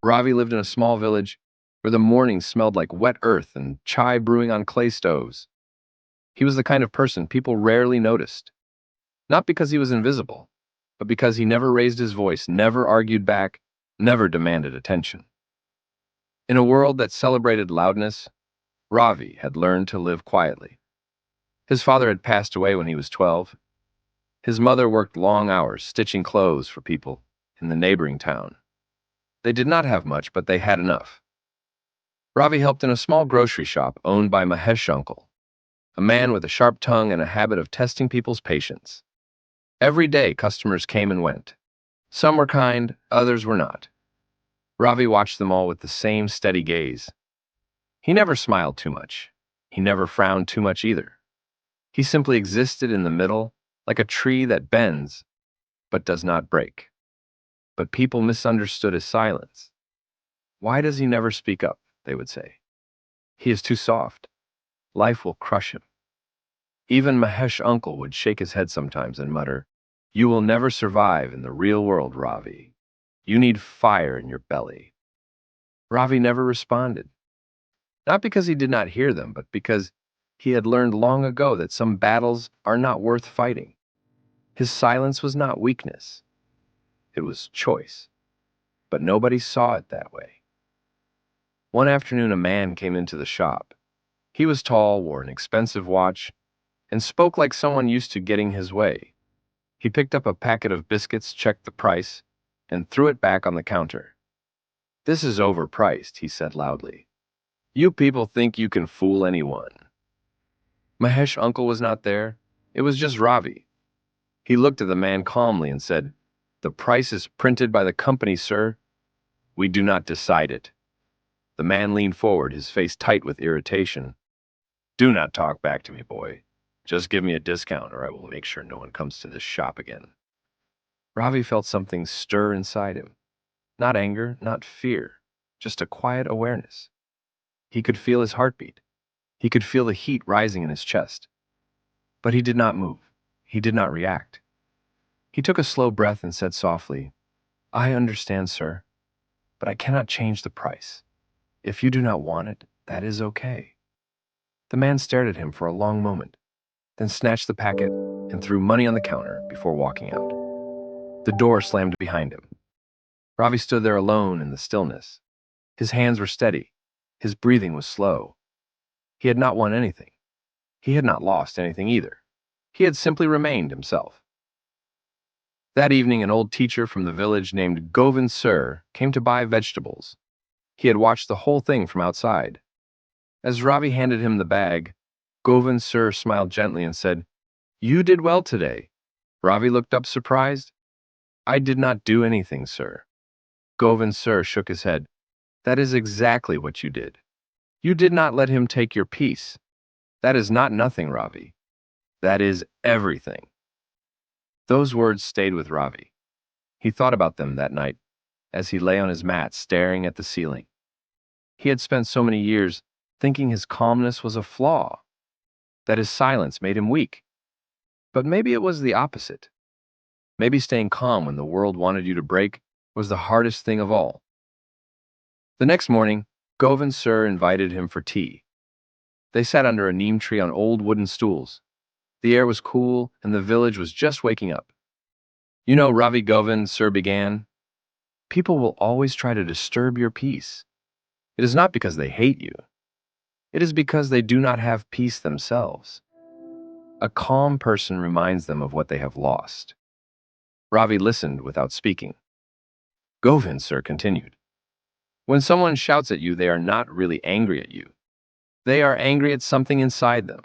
Ravi lived in a small village where the mornings smelled like wet earth and chai brewing on clay stoves. He was the kind of person people rarely noticed, not because he was invisible, but because he never raised his voice, never argued back, never demanded attention. In a world that celebrated loudness, Ravi had learned to live quietly. His father had passed away when he was 12. His mother worked long hours stitching clothes for people in the neighboring town. They did not have much, but they had enough. Ravi helped in a small grocery shop owned by Mahesh Uncle, a man with a sharp tongue and a habit of testing people's patience. Every day, customers came and went. Some were kind, others were not. Ravi watched them all with the same steady gaze. He never smiled too much. He never frowned too much either. He simply existed in the middle, like a tree that bends but does not break. But people misunderstood his silence. Why does he never speak up? They would say. He is too soft. Life will crush him. Even Mahesh Uncle would shake his head sometimes and mutter, "You will never survive in the real world, Ravi. You need fire in your belly." Ravi never responded, not because he did not hear them, but because he had learned long ago that some battles are not worth fighting. His silence was not weakness, it was choice, but nobody saw it that way. One afternoon, a man came into the shop. He was tall, wore an expensive watch, and spoke like someone used to getting his way. He picked up a packet of biscuits, checked the price, and threw it back on the counter. "This is overpriced," he said loudly. "You people think you can fool anyone." Mahesh Uncle was not there. It was just Ravi. He looked at the man calmly and said, "The price is printed by the company, sir. We do not decide it." The man leaned forward, his face tight with irritation. "Do not talk back to me, boy. Just give me a discount or I will make sure no one comes to this shop again." Ravi felt something stir inside him. Not anger, not fear, just a quiet awareness. He could feel his heartbeat. He could feel the heat rising in his chest. But he did not move. He did not react. He took a slow breath and said softly, "I understand, sir, but I cannot change the price. If you do not want it, that is okay." The man stared at him for a long moment, then snatched the packet and threw money on the counter before walking out. The door slammed behind him. Ravi stood there alone in the stillness. His hands were steady. His breathing was slow. He had not won anything. He had not lost anything either. He had simply remained himself. That evening, an old teacher from the village named Govind Sir came to buy vegetables. He had watched the whole thing from outside. As Ravi handed him the bag, Govind Sir smiled gently and said, "You did well today." Ravi looked up surprised. "I did not do anything, sir." Govind Sir shook his head. "That is exactly what you did. You did not let him take your peace. That is not nothing, Ravi. That is everything." Those words stayed with Ravi. He thought about them that night as he lay on his mat staring at the ceiling. He had spent so many years thinking his calmness was a flaw, that his silence made him weak. But maybe it was the opposite. Maybe staying calm when the world wanted you to break was the hardest thing of all. The next morning, Govind Sir invited him for tea. They sat under a neem tree on old wooden stools. The air was cool, and the village was just waking up. "You know, Ravi," Govind Sir began, "people will always try to disturb your peace. It is not because they hate you. It is because they do not have peace themselves. A calm person reminds them of what they have lost." Ravi listened without speaking. Govind Sir continued, "When someone shouts at you, they are not really angry at you. They are angry at something inside them.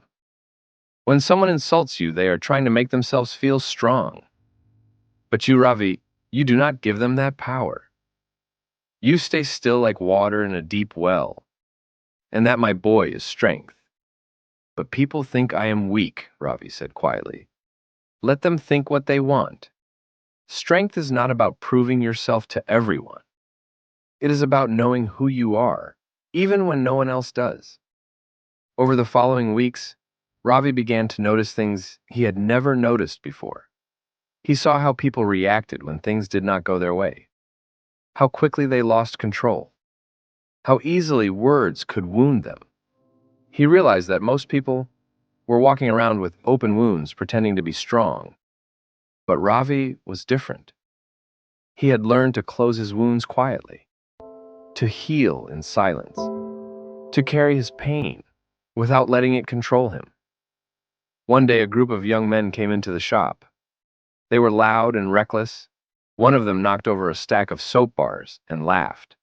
When someone insults you, they are trying to make themselves feel strong. But you, Ravi, you do not give them that power. You stay still like water in a deep well, and that, my boy, is strength." "But people think I am weak," Ravi said quietly. "Let them think what they want. Strength is not about proving yourself to everyone. It is about knowing who you are, even when no one else does." Over the following weeks, Ravi began to notice things he had never noticed before. He saw how people reacted when things did not go their way. how quickly they lost control, how easily words could wound them. He realized that most people were walking around with open wounds pretending to be strong, but Ravi was different. He had learned to close his wounds quietly, to heal in silence, to carry his pain without letting it control him. One day, a group of young men came into the shop. They were loud and reckless. One of them knocked over a stack of soap bars and laughed.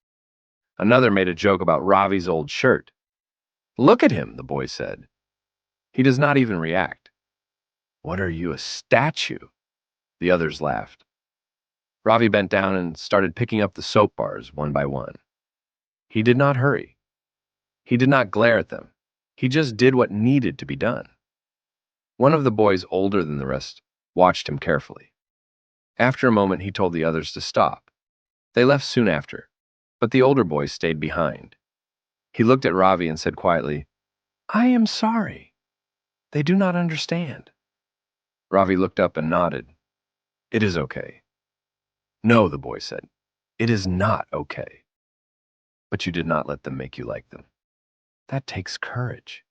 Another made a joke about Ravi's old shirt. "Look at him," the boy said. "He does not even react." "What are you, a statue?" The others laughed. Ravi bent down and started picking up the soap bars one by one. He did not hurry. He did not glare at them. He just did what needed to be done. One of the boys, older than the rest, watched him carefully. After a moment, he told the others to stop. They left soon after, but the older boy stayed behind. He looked at Ravi and said quietly, "I am sorry. They do not understand." Ravi looked up and nodded. "It is okay." "No," the boy said. "It is not okay." "But you did not let them make you like them. That takes courage."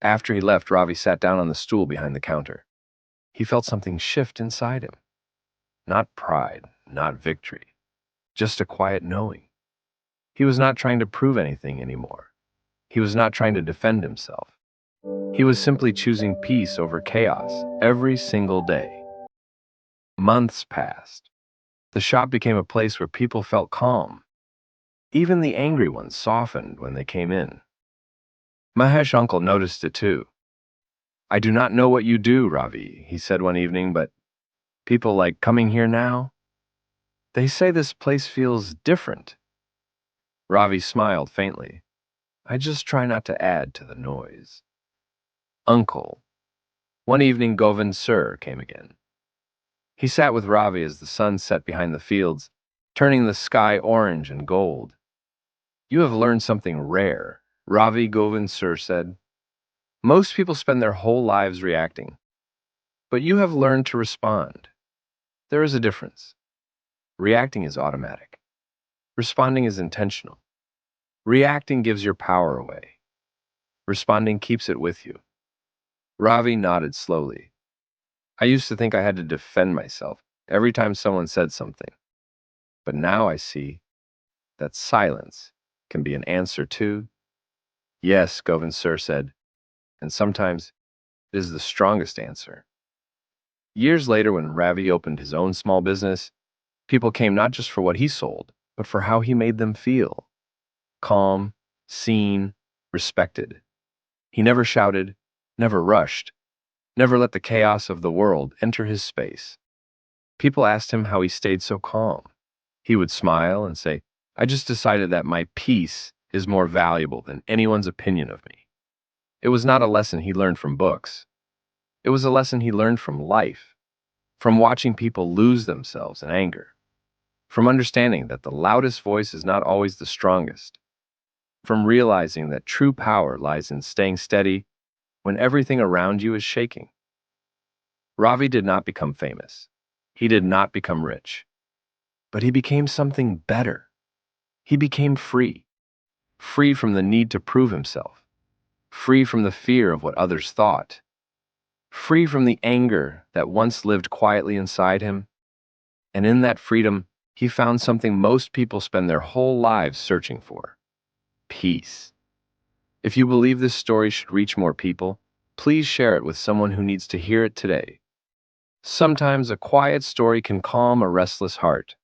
After he left, Ravi sat down on the stool behind the counter. He felt something shift inside him. Not pride, not victory, just a quiet knowing. He was not trying to prove anything anymore. He was not trying to defend himself. He was simply choosing peace over chaos every single day. Months passed. The shop became a place where people felt calm. Even the angry ones softened when they came in. Mahesh uncle noticed it too. "I do not know what you do, Ravi," he said one evening, "but people like coming here now. They say this place feels different." Ravi smiled faintly. "I just try not to add to the noise." Uncle. One evening, Govind Sir came again. He sat with Ravi as the sun set behind the fields, turning the sky orange and gold. "You have learned something rare," Ravi, Govind Sir said. "Most people spend their whole lives reacting, but you have learned to respond. There is a difference. Reacting is automatic. Responding is intentional. Reacting gives your power away. Responding keeps it with you." Ravi nodded slowly. "I used to think I had to defend myself every time someone said something. But now I see that silence can be an answer too." "Yes," Govind Sir said, "and sometimes it is the strongest answer." Years later, when Ravi opened his own small business, people came not just for what he sold, but for how he made them feel. Calm, seen, respected. He never shouted, never rushed, never let the chaos of the world enter his space. People asked him how he stayed so calm. He would smile and say, "I just decided that my peace is more valuable than anyone's opinion of me." It was not a lesson he learned from books. It was a lesson he learned from life, from watching people lose themselves in anger, from understanding that the loudest voice is not always the strongest, from realizing that true power lies in staying steady when everything around you is shaking. Ravi did not become famous. He did not become rich. But he became something better. He became free. Free from the need to prove himself. Free from the fear of what others thought. Free from the anger that once lived quietly inside him. And in that freedom, he found something most people spend their whole lives searching for: peace. If you believe this story should reach more people, please share it with someone who needs to hear it today. Sometimes a quiet story can calm a restless heart.